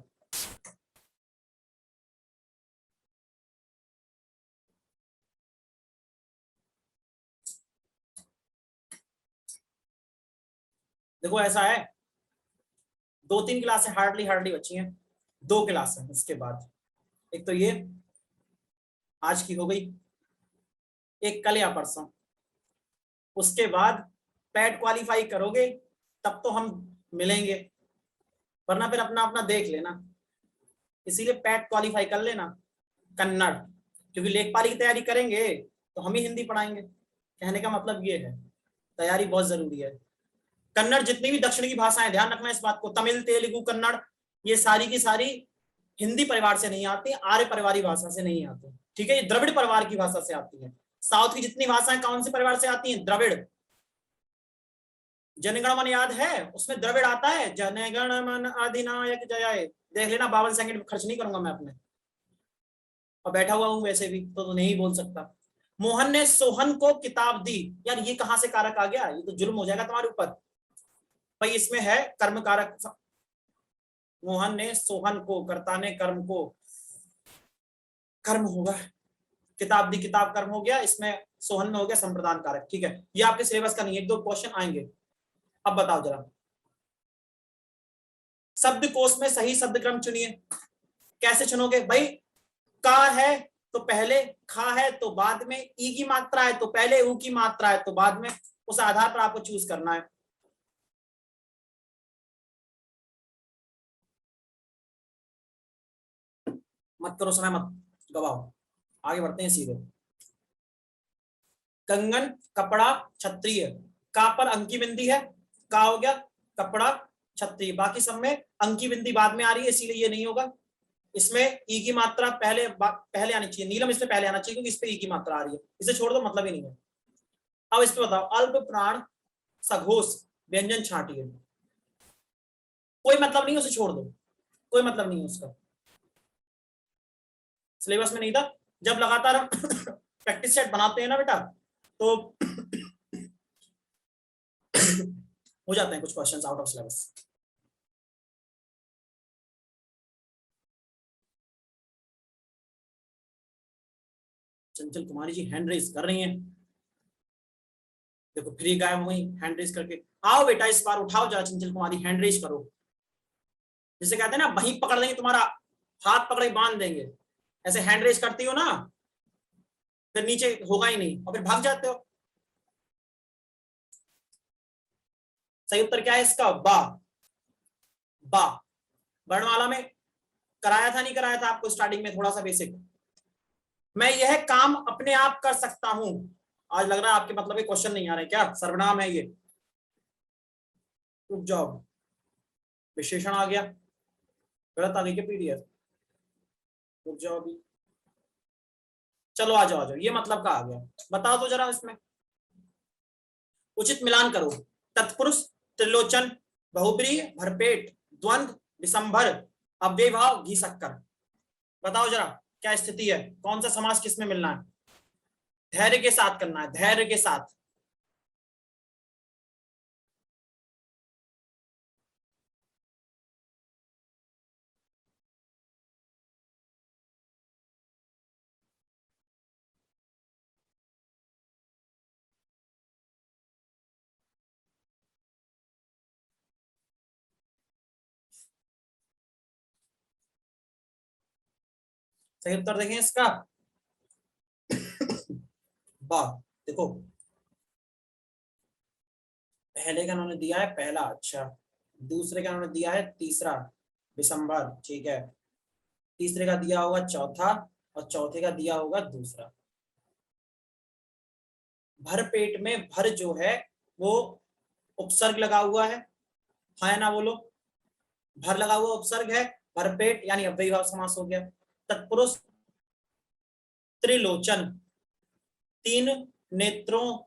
देखो ऐसा है, 2-3 क्लासें हार्डली हार्डली बची हैं, 2 क्लास हैं इसके बाद। एक तो ये आज की हो गई, एक कल या परसों, उसके बाद पैट क्वालिफाई करोगे तब तो हम मिलेंगे, वरना फिर अपना अपना देख लेना। इसीलिए पैट क्वालिफाई कर लेना कन्नड़, क्योंकि लेखपाली की तैयारी करेंगे तो हम ही हिंदी पढ़ाएंगे। कहने का मतलब ये है, तैयारी बहुत जरूरी है। कन्नड़ जितनी भी दक्षिण की भाषाएं, ध्यान रखना इस बात को, तमिल, तेलुगु, कन्नड़, ये सारी की सारी हिंदी परिवार से नहीं आती, आर्य परिवारी भाषा से नहीं आती, ठीक है, ये द्रविड़ परिवार की भाषा से आती है। साउथ की जितनी भाषाएं कौन से परिवार से आती हैं? द्रविड़। जनगण मन याद है, उसमें द्रविड़ आता है, जनगण मन अधिनायक जय, देख लेना, 52 सेकंड खर्च नहीं करूंगा मैं अपने, और बैठा हुआ हूं वैसे भी तो नहीं बोल सकता। मोहन ने सोहन को किताब दी, यार ये कहां से कारक आ गया, ये तो जुल्म हो जाएगा तुम्हारे ऊपर भाई। इसमें है कर्म कारक, मोहन ने सोहन को, कर्ता ने कर्म को, कर्म होगा, किताब दी, किताब कर्म हो गया, इसमें सोहन में हो गया संप्रदान कारक, ठीक है। ये आपके सिलेबस का नहीं है, 1-2 क्वेश्चन आएंगे। अब बताओ जरा, शब्द कोश में सही शब्द क्रम चुनिए। कैसे चुनोगे भाई? का है तो पहले, खा है तो बाद में, ई की मात्रा है तो पहले, ऊ की मात्रा है तो बाद में, उस आधार पर आपको चूज करना है। मत करो समय, मत गवाओ, आगे बढ़ते हैं सीधे। कंगन, कपड़ा, क्षत्रिय, का पर अंकी बिंदी है, का हो गया, कपड़ा, क्षत्रिय, बाकी सब में अंकी बिंदी बाद में आ रही है, इसीलिए ये नहीं होगा। इसमें ई की मात्रा पहले आनी चाहिए, नीलम इसमें पहले आना चाहिए क्योंकि इस पे ई की मात्रा आ रही है, इसे छोड़ दो, मतलब ही नहीं है। अब इस पे बताओ, अल्प प्राण सघोष व्यंजन छांटिए, कोई मतलब नहीं, उसे छोड़ दो, कोई मतलब नहीं है उसका, सिलेबस में नहीं था। जब लगातार हम प्रैक्टिस सेट बनाते हैं ना बेटा, तो हो जाते हैं कुछ questions out of syllabus. Chanchal Kumari ji hand raise कर रही हैं, देखो फ्री गायब हुई हैंड रेज करके। आओ बेटा इस बार उठाओ जरा, चंचल कुमारी हैंड रेज करो, जिसे कहते हैं ना वहीं पकड़ लेंगे, तुम्हारा हाथ पकड़े बांध देंगे, ऐसे हैंड रेज करती हो ना, फिर नीचे होगा ही नहीं और फिर भाग जाते हो। सही उत्तर क्या है इसका? बा। बा वर्णमाला में कराया था, नहीं कराया था आपको स्टार्टिंग में थोड़ा सा बेसिक? मैं यह काम अपने आप कर सकता हूं, आज लग रहा है आपके मतलब क्वेश्चन नहीं आ रहे क्या, सर्वनाम है ये। रुक जाओ, विशेषण आ गया, गलत आ गई क्या पीडीएफ? रुक जाओ अभी, चलो आ जाओ आ जाओ, ये मतलब का आ गया, बताओ तो जरा इसमें उचित मिलान करो। तत्पुरुष, त्रिलोचन, बहुब्रीहि, भरपेट, द्वंद्व, विषंभर, अव्ययभाव, घी शक्कर, बताओ जरा क्या स्थिति है, कौन सा समास किसमें मिलना है? धैर्य के साथ करना है, धैर्य के साथ। सही उत्तर देखें इसका, वाह। देखो पहले का उन्होंने दिया है पहला, अच्छा, दूसरे का उन्होंने दिया है तीसरा, दिसंबर, ठीक है, तीसरे का दिया होगा चौथा, और चौथे का दिया होगा दूसरा। भर पेट में भर जो है वो उपसर्ग लगा हुआ है ना बोलो, भर लगा हुआ उपसर्ग है, भरपेट यानी अव्ययीभाव समास हो गया। तत्पुरुष, त्रिलोचन, तीन नेत्रों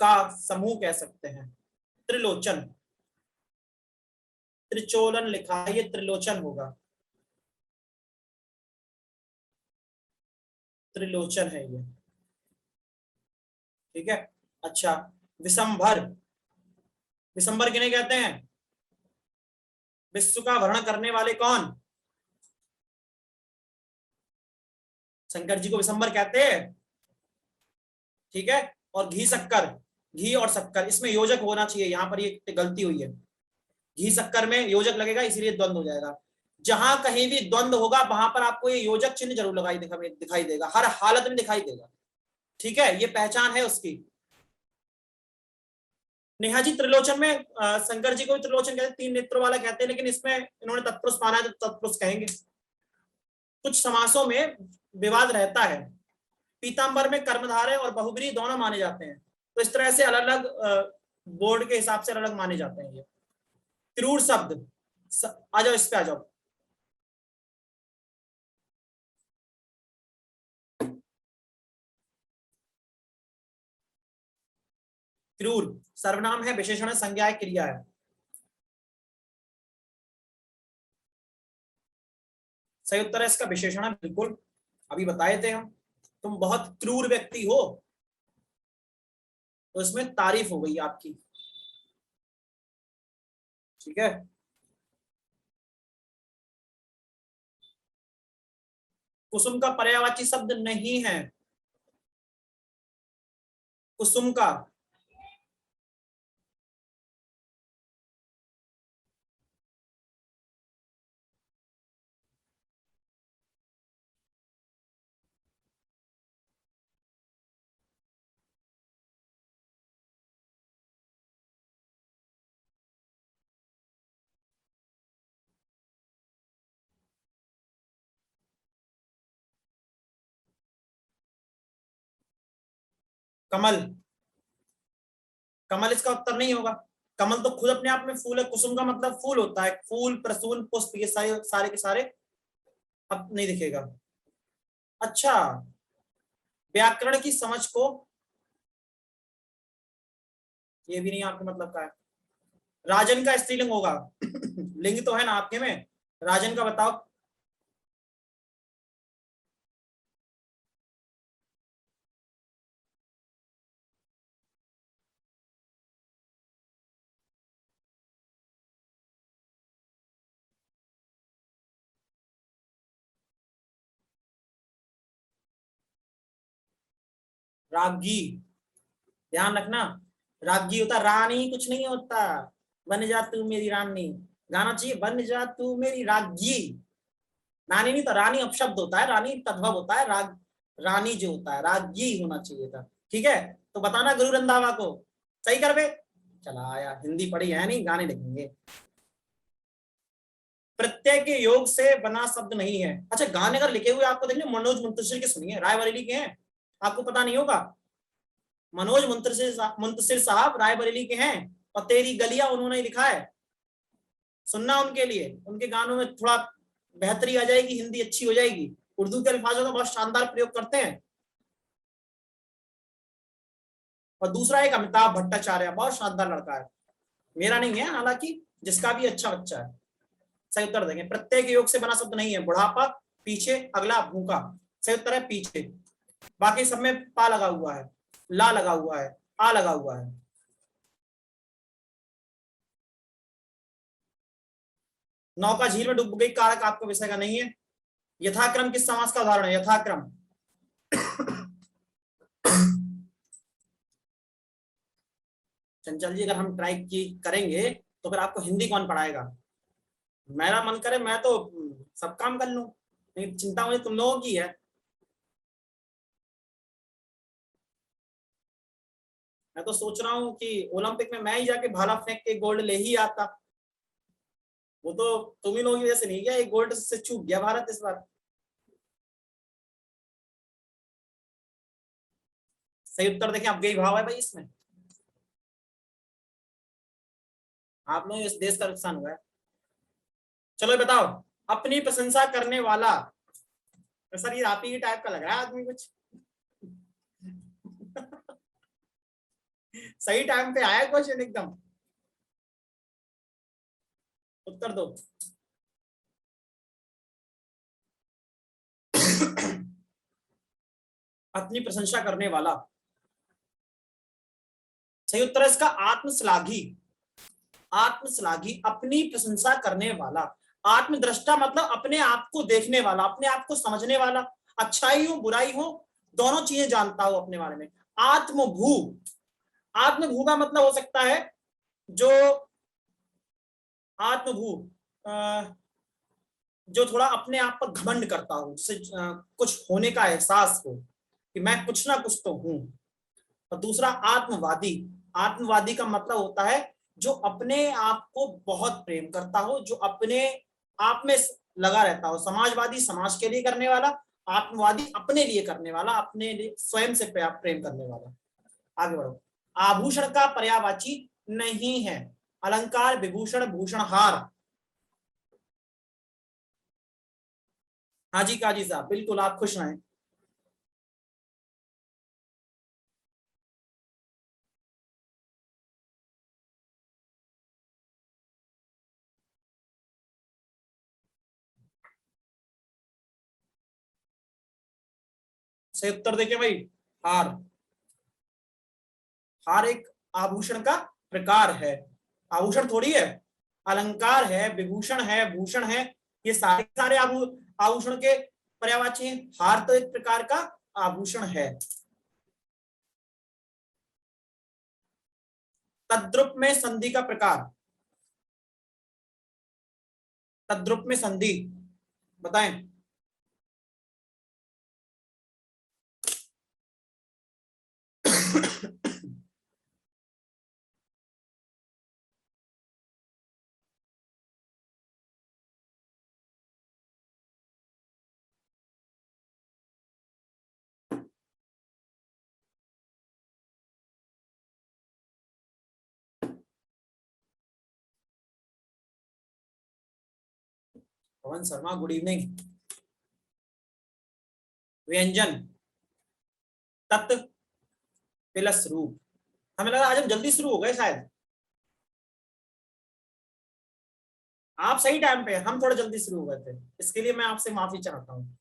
का समूह कह सकते हैं, त्रिलोचन, त्रिचोलन लिखा है, ये त्रिलोचन होगा, त्रिलोचन है ये, ठीक है। अच्छा, विषंभर, विषंभर किन्हें कहते हैं? विश्व का भरण करने वाले कौन? शंकर जी को विषंभर कहते हैं, ठीक है। और घी शक्कर, घी और शक्कर, इसमें योजक होना चाहिए, यहां पर ये गलती हुई है, घी शक्कर में योजक लगेगा, इसीलिए द्वंद हो जाएगा। जहां कहीं भी द्वंद होगा वहां पर आपको ये योजक चिन्ह जरूर दिखाई देगा, हर हालत में दिखाई देगा। ठीक है, ये पहचान है उसकी। नेहा जी, त्रिलोचन में शंकर जी को भी त्रिलोचन कहते हैं, 3 नेत्रों वाला कहते हैं, लेकिन इसमें इन्होंने तत्पुरुष माना है तो तत्पुरुष कहेंगे। कुछ समासों में विवाद रहता है। पीतांबर में कर्मधारय और बहुब्रीहि दोनों माने जाते हैं, तो इस तरह से अलग अलग बोर्ड के हिसाब से अलग अलग माने जाते हैं ये। क्रूर शब्द, आ जाओ इस पे आ जाओ। क्रूर सर्वनाम है, विशेषण है, संज्ञा है, क्रिया है। सही उत्तर है इसका विशेषण है, बिल्कुल अभी बताए थे हम। तुम बहुत क्रूर व्यक्ति हो, तो इसमें तारीफ हो गई आपकी। ठीक है, कुसुम का पर्यायवाची शब्द नहीं है। कुसुम का कमल, कमल इसका उत्तर नहीं होगा। कमल तो खुद अपने आप में फूल है, कुसुम का मतलब फूल होता है, फूल, प्रसून, पुष्प, ये सारे सारे के सारे। अब नहीं दिखेगा। अच्छा, व्याकरण की समझ को, ये भी नहीं आपके मतलब का है। राजन का स्त्रीलिंग होगा लिंग तो है ना आपके में, राजन का बताओ। रागी, ध्यान रखना, रागी होता रानी, कुछ नहीं होता। बन जा तू मेरी रानी, गाना चाहिए, बन जा तू मेरी रागी। रानी नहीं तो रानी अपशब्द होता है, रानी तद्भव होता है, राग रानी जो होता है, रागी होना चाहिए था। ठीक है, तो बताना गुरु रंधावा को, सही कर बे। चला आया, हिंदी पढ़ी है नहीं, गाने लिखेंगे। प्रत्यय के योग से बना शब्द नहीं है। अच्छा, गाने अगर लिखे हुए आपको देखने, मनोज मुंतशिर के सुनिए, रायबरेली के हैं, आपको पता नहीं होगा। मनोज मुंतशिर साहब रायबरेली के हैं, और तेरी गलियां उन्होंने लिखा है। सुनना उनके लिए, उनके गानों में थोड़ा बेहतरी आ जाएगी, हिंदी अच्छी हो जाएगी। उर्दू के अल्फाजों का बहुत शानदार प्रयोग करते हैं। और दूसरा एक अमिताभ भट्टाचार्य, बहुत शानदार लड़का है, मेरा नहीं है हालांकि, जिसका भी अच्छा बच्चा है। सही उत्तर देंगे, प्रत्यय के योग से बना शब्द नहीं है। बुढ़ापा, पीछे, अगला, भूखा। सही उत्तर है पीछे। बाकी सब में पा लगा हुआ है, ला लगा हुआ है, आ लगा हुआ है। नौका झील में डूब गई, कारक आपको विषय का नहीं है। यथाक्रम किस समास का उदाहरण है? यथाक्रम चंचल जी, अगर हम ट्राई की करेंगे तो फिर आपको हिंदी कौन पढ़ाएगा? मेरा मन करे मैं तो सब काम कर लूं, लेकिन चिंता मुझे तुम लोगों की है। मैं तो सोच रहा हूँ कि ओलंपिक में मैं ही जाके भाला फेंक के गोल्ड ले ही आता। वो तो तुम ही लोगों की वजह से नहीं गया, एक गोल्ड से चूक गया भारत इस बार। सही उत्तर देखें, अब यही भाव है भाई इसमें, आप लोग इस देश का नुकसान हुआ है। चलो बताओ, अपनी प्रशंसा करने वाला। तो सर ये आप ही टाइप का लग रहा है आदमी कुछ सही टाइम पे आया क्वेश्चन एकदम। उत्तर दो अपनी प्रशंसा करने वाला। सही उत्तर है इसका आत्मश्लाघी। आत्मश्लाघी, अपनी प्रशंसा करने वाला। आत्मद्रष्टा मतलब अपने आप को देखने वाला, अपने आप को समझने वाला, अच्छाई हो बुराई हो दोनों चीजें जानता हो अपने बारे में। आत्मभू, आत्मभू का मतलब हो सकता है जो आत्मभू, जो थोड़ा अपने आप पर घमंड करता हो, जिसे कुछ होने का एहसास हो कि मैं कुछ ना कुछ तो हूं। और दूसरा आत्मवादी, आत्मवादी का मतलब होता है जो अपने आप को बहुत प्रेम करता हो, जो अपने आप में लगा रहता हो। समाजवादी समाज के लिए करने वाला, आत्मवादी अपने लिए करने वाला, अपने लिए स्वयं से प्रेम करने वाला। आगे बढ़ो। आभूषण का पर्यायवाची नहीं है। अलंकार, विभूषण, भूषणहार। हाँ जी काजी साहब, बिल्कुल आप खुश रहें। सही उत्तर देखिए भाई, हार। हार एक आभूषण का प्रकार है, आभूषण थोड़ी है। अलंकार है, विभूषण है, भूषण है, ये सारे सारे आभूषण के पर्यायवाची हैं। हार तो एक प्रकार का आभूषण है। तद्रुप में संधि का प्रकार, तद्रुप में संधि बताएं। Pawan Sharma, good evening. व्यंजन, तत् प्लस रूप। हमें लगा आज हम जल्दी शुरू हो गए शायद। आप सही टाइम पे, हम थोड़ा जल्दी शुरू हो गए थे, इसके लिए मैं आपसे माफी चाहता हूँ।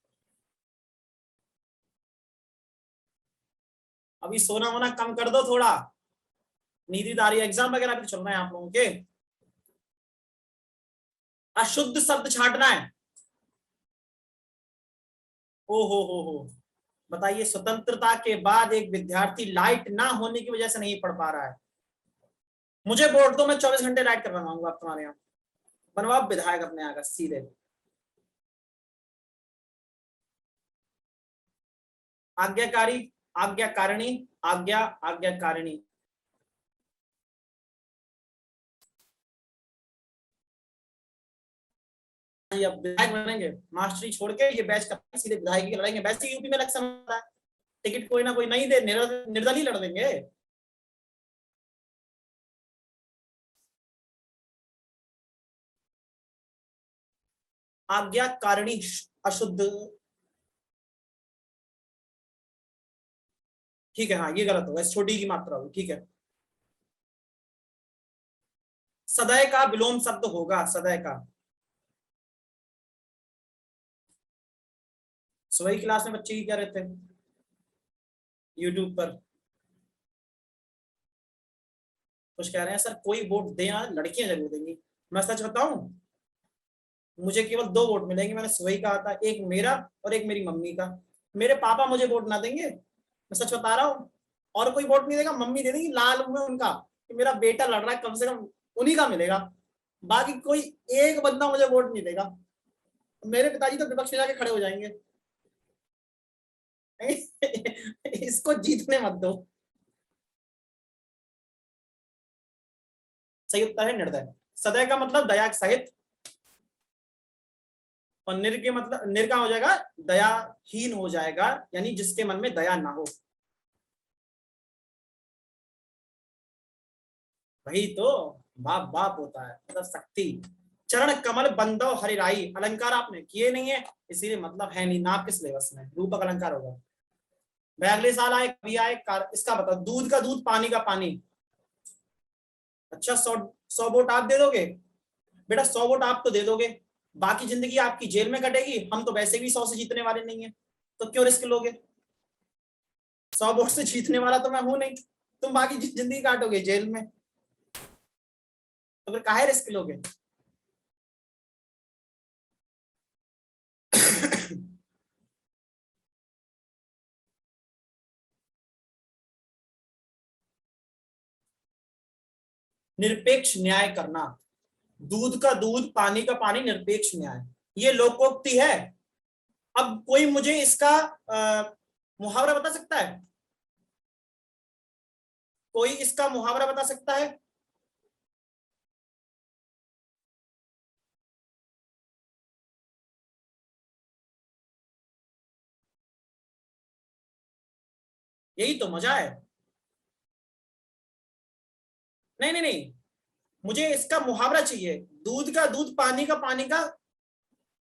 अभी सोना वोना कम कर दो थोड़ा, नींदीदारी, एग्जाम वगैरह भी तो चल रहे हैं आप लोगों के। अशुद्ध शब्द छांटना है। ओ हो, बताइए, स्वतंत्रता के बाद एक विद्यार्थी लाइट ना होने की वजह से नहीं पढ़ पा रहा है। मुझे वोट दो, मैं 24 घंटे लाइट करवाऊंगा आप तुम्हारे यहाँ। बनवाओ विधायक अपने यहाँ का सीधे। आज्ञाकारी, आज्ञाकारिणी, आज्ञा, आज्ञाकारिणी। ये अब विधायक बनेंगे, मास्टरी छोड़ के ये बैच कर सीधे विधायक की लड़ाएंगे। वैसे यूपी में इलेक्शन हो रहा है, टिकट कोई ना कोई नहीं दे, निर्दलीय लड़ देंगे। आज्ञाकारिणी अशुद्ध, ठीक है, हाँ ये गलत होगा, छोटी की मात्रा होगी, ठीक है। सदय का विलोम शब्द होगा, सदय का। सुबह क्लास में बच्चे की क्या रहते हैं यूट्यूब पर, कुछ कह रहे हैं सर कोई वोट दे, लड़कियां जरूर देंगी। मैं सच बताऊं, मुझे केवल 2 वोट मिलेंगे, मैंने सुबह कहा था, एक मेरा और एक मेरी मम्मी का। मेरे पापा मुझे वोट ना देंगे, मैं सच बता रहा हूँ। और कोई वोट नहीं देगा, मम्मी दे देंगी लाल मुंह में उनका कि मेरा बेटा लड़ रहा है, कम से कम उन्हीं का मिलेगा। बाकी कोई एक बंदा मुझे वोट नहीं देगा। मेरे पिताजी तो विपक्ष में जाके खड़े हो जाएंगे। इसको जीतने मत दो। सही उत्तर है निर्दय। सदय का मतलब दया सहित, और निर के मतलब, निर का हो जाएगा दयाहीन हो जाएगा, यानी जिसके मन में दया ना हो। वही तो, बाप बाप होता है, मतलब शक्ति। चरण कमल बंदव हरिराई, अलंकार आपने किए नहीं है, इसीलिए मतलब है नहीं, नाप के सिलेबस में रूपक अलंकार होगा। वह अगले साल आए, कभी आए, इसका बताओ। दूध का दूध, पानी का पानी। अच्छा, 100 वोट आप दे दोगे बेटा, 100 वोट आप तो दे दोगे, बाकी जिंदगी आपकी जेल में कटेगी। हम तो वैसे भी 100 से जीतने वाले नहीं है, तो क्यों रिस्क लोगे। 100 वोट से जीतने वाला तो मैं हूं नहीं, तुम बाकी जिंदगी काटोगे जेल में, तो फिर काहे रिस्क लोगे। निरपेक्ष न्याय करना, दूध का दूध, पानी का पानी, निरपेक्ष न्याय, ये लोकोक्ति है। अब कोई मुझे इसका मुहावरा बता सकता है? कोई इसका मुहावरा बता सकता है? यही तो मजा है। नहीं नहीं नहीं, मुझे इसका मुहावरा चाहिए। दूध का दूध, पानी का पानी का,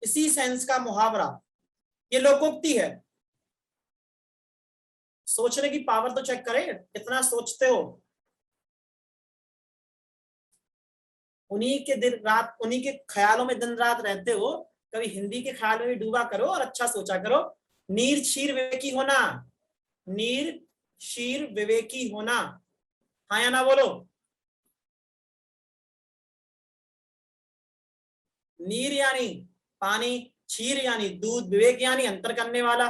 इसी सेंस का मुहावरा, ये लोकोक्ति है। सोचने की पावर तो चेक करें, कितना सोचते हो। उन्हीं के दिन रात, उन्हीं के ख्यालों में दिन रात रहते हो। कभी हिंदी के ख्याल में भी डूबा करो और अच्छा सोचा करो। नीर शीर विवेकी होना, नीर शीर विवेकी होना, हाँ या ना बोलो। नीर यानी पानी, क्षीर यानी दूध, विवेक यानी अंतर करने वाला,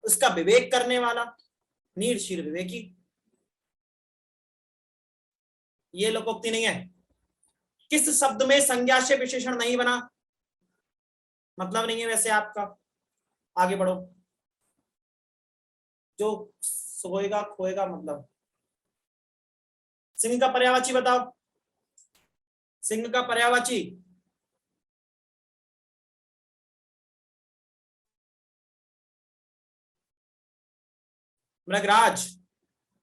उसका विवेक करने वाला, नीर शीर विवेकी। ये लोकोक्ति नहीं है। किस शब्द में संज्ञा से विशेषण नहीं बना? मतलब नहीं है वैसे आपका, आगे बढ़ो। जो सोएगा खोएगा, मतलब सिंह का पर्यायवाची बताओ, सिंह का पर्यायवाची। मृगराज,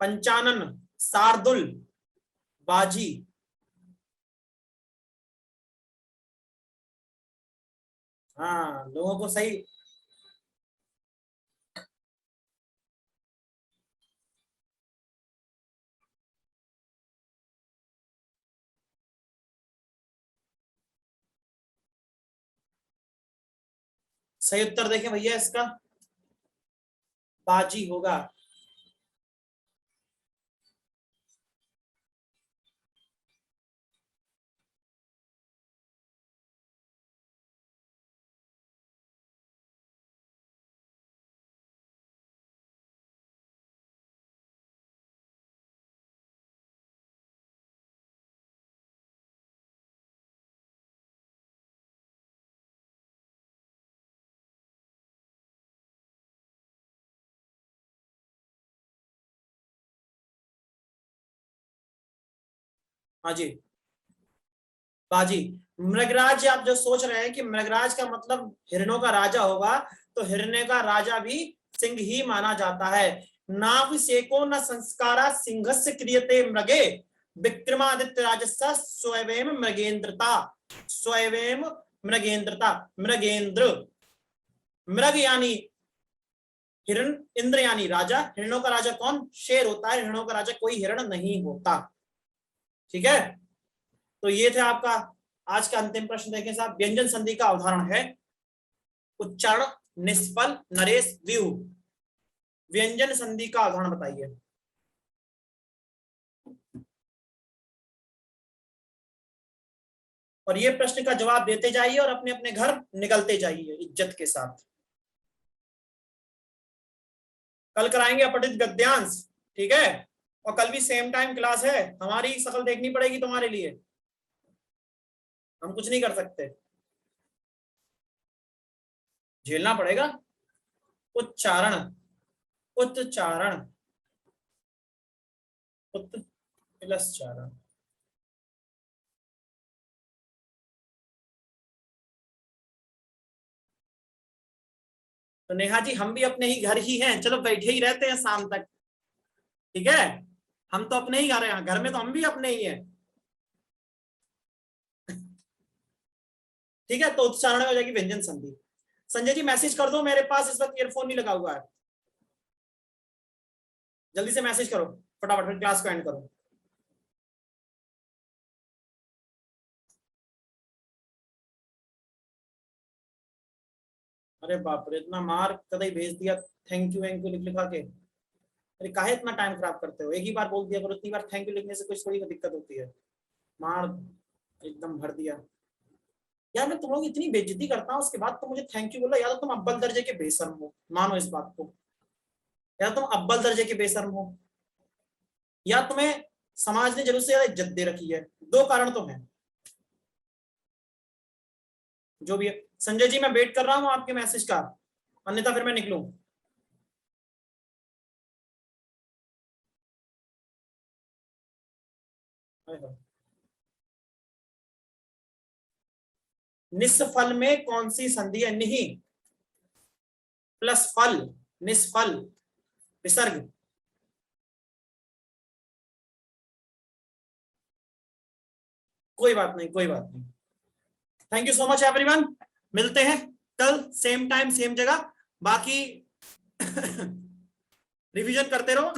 पंचानन, शार्दुल, बाजी। हाँ, लोगों को सही, सही उत्तर देखें भैया इसका, बाजी होगा। हाँ जी, बाजी। मृगराज, आप जो सोच रहे हैं कि मृगराज का मतलब हिरणों का राजा होगा, तो हिरण्य का राजा भी सिंह ही माना जाता है। नाभिषेको न संस्कारा सिंहस्य क्रियते मृगे, विक्रमादित्य राजस्य स्वयं मृगेंद्रता, स्वयं मृगेंद्रता, मृगेंद्र। मृग यानी हिरण, इंद्र यानी राजा। हिरणों का राजा कौन? शेर होता है, हिरणों का राजा कोई हिरण नहीं होता। ठीक है, तो ये थे आपका आज का अंतिम प्रश्न। देखें साहब, व्यंजन संधि का उदाहरण है उच्चारण, निष्फल, नरेश, व्यूह। व्यंजन संधि का उदाहरण बताइए। और ये प्रश्न का जवाब देते जाइए और अपने अपने घर निकलते जाइए इज्जत के साथ। कल कराएंगे अपठित गद्यांश, ठीक है। और कल भी सेम टाइम क्लास है, हमारी शक्ल देखनी पड़ेगी तुम्हारे लिए, हम कुछ नहीं कर सकते, झेलना पड़ेगा। उच्चारण, उच्चारण, उच्चारण। तो नेहा जी, हम भी अपने ही घर ही हैं, चलो बैठे ही रहते हैं शाम तक, ठीक है। हम तो अपने ही घर हैं, घर में तो हम भी अपने ही हैं। ठीक है, तो उच्चारण में हो जाएगी व्यंजन संधि। संजय जी मैसेज कर दो, मेरे पास इस वक्त ईयरफोन नहीं लगा हुआ है, जल्दी से मैसेज करो फटाफट, फिर क्लास को एंड करो। अरे बाप रे, इतना मार कदई भेज दिया, थैंक यू लिख लिखा के। अरे काहे इतना टाइम खराब करते हो, एक ही बार बोल दिया करो, इतनी बार थैंक यू लिखने से कुछ थोड़ी दिक्कत होती है। मार एकदम भर दिया। यार मैं तुम लोग इतनी बेइज्जती करता हूँ, उसके बाद तुम मुझे थैंक यू बोला, या तो तुम अव्वल दर्जे के बेशर्म हो, मानो इस बात को, या तुम अव्वल दर्जे के बेशर्म हो, या तुम्हें समाज ने जरूर से ज्यादा इज्जत दे रखी है। दो कारण तो हैं। जो भी है। संजय जी मैं वेट कर रहा हूँ आपके मैसेज का, अन्यथा फिर मैं निकलूं। निस्फल में कौन सी संधि है? नहीं प्लस फल, निस्फल, विसर्ग। कोई बात नहीं, कोई बात नहीं। Thank you so much everyone, मिलते हैं कल सेम टाइम सेम जगह। बाकी रिवीजन करते रहो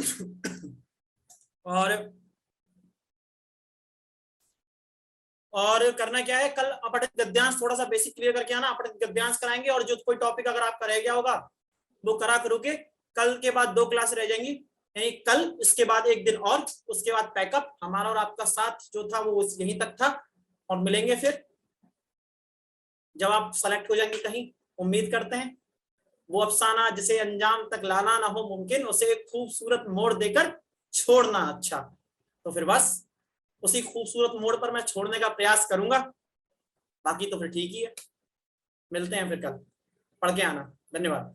और करना क्या है, कल अपठित गद्यांश थोड़ा सा बेसिक क्लियर करके आना, अपठित गद्यांश कराएंगे। और जो कोई टॉपिक अगर आपका रह गया होगा वो करा करोगे। कल के बाद 2 क्लास रह जाएंगी, यानी कल, इसके बाद एक दिन और, उसके बाद पैकअप। हमारा और आपका साथ जो था वो यहीं तक था, और मिलेंगे फिर जब आप सेलेक्ट हो जाएंगे कहीं। उम्मीद करते हैं वो अफसाना जिसे अंजाम तक लाना ना हो मुमकिन, उसे एक खूबसूरत मोड़ देकर छोड़ना अच्छा। तो फिर बस उसी खूबसूरत मोड़ पर मैं छोड़ने का प्रयास करूंगा। बाकी तो फिर ठीक ही है, मिलते हैं फिर कल, पढ़ के आना। धन्यवाद।